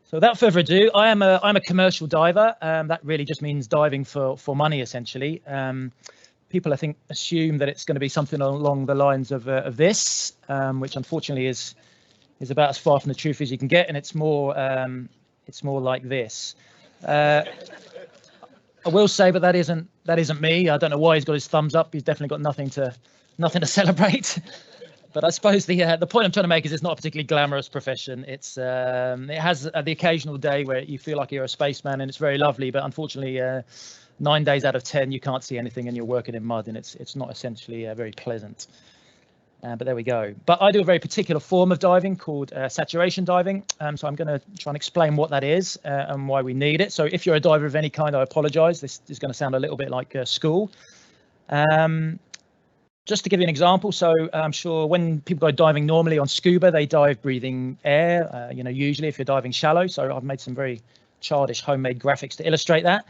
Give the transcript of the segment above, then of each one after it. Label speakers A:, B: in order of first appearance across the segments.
A: So without further ado, I'm a commercial diver. That really just means diving for money, essentially. People, I think, assume that it's going to be something along the lines of this, which unfortunately is about as far from the truth as you can get, and it's more like this. I will say, but that isn't me. I don't know why he's got his thumbs up. He's definitely got nothing to celebrate. But I suppose the point I'm trying to make is it's not a particularly glamorous profession. It has the occasional day where you feel like you're a spaceman and it's very lovely, but unfortunately 9 days out of 10 you can't see anything and you're working in mud, and it's not essentially very pleasant. But there we go. But I do a very particular form of diving called saturation diving. So I'm going to try and explain what that is and why we need it. So if you're a diver of any kind, I apologize. This is going to sound a little bit like school. Just to give you an example, so I'm sure when people go diving normally on scuba, they dive breathing air, usually if you're diving shallow. So I've made some very childish homemade graphics to illustrate that.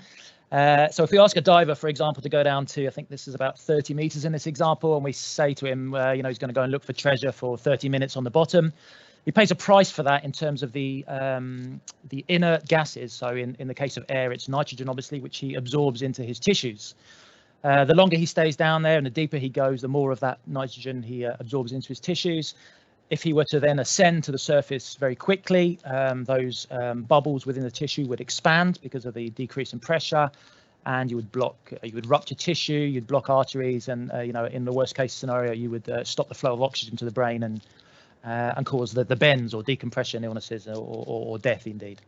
A: So if we ask a diver, for example, to go down to, I think this is about 30 meters in this example, and we say to him, he's going to go and look for treasure for 30 minutes on the bottom. He pays a price for that in terms of the inert gases. So in the case of air, it's nitrogen, obviously, which he absorbs into his tissues. The longer he stays down there and the deeper he goes, the more of that nitrogen he absorbs into his tissues. If he were to then ascend to the surface very quickly, those bubbles within the tissue would expand because of the decrease in pressure, and you would rupture tissue, you'd block arteries, and in the worst case scenario, you would stop the flow of oxygen to the brain and cause the bends or decompression illnesses or death indeed.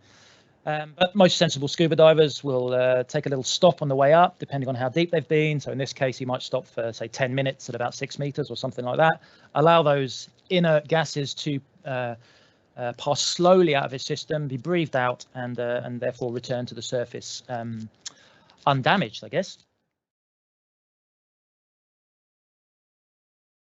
A: But most sensible scuba divers will take a little stop on the way up, depending on how deep they've been. So in this case, he might stop for, say, 10 minutes at about 6 meters or something like that. Allow those inert gases to pass slowly out of his system, be breathed out, and therefore return to the surface undamaged, I guess.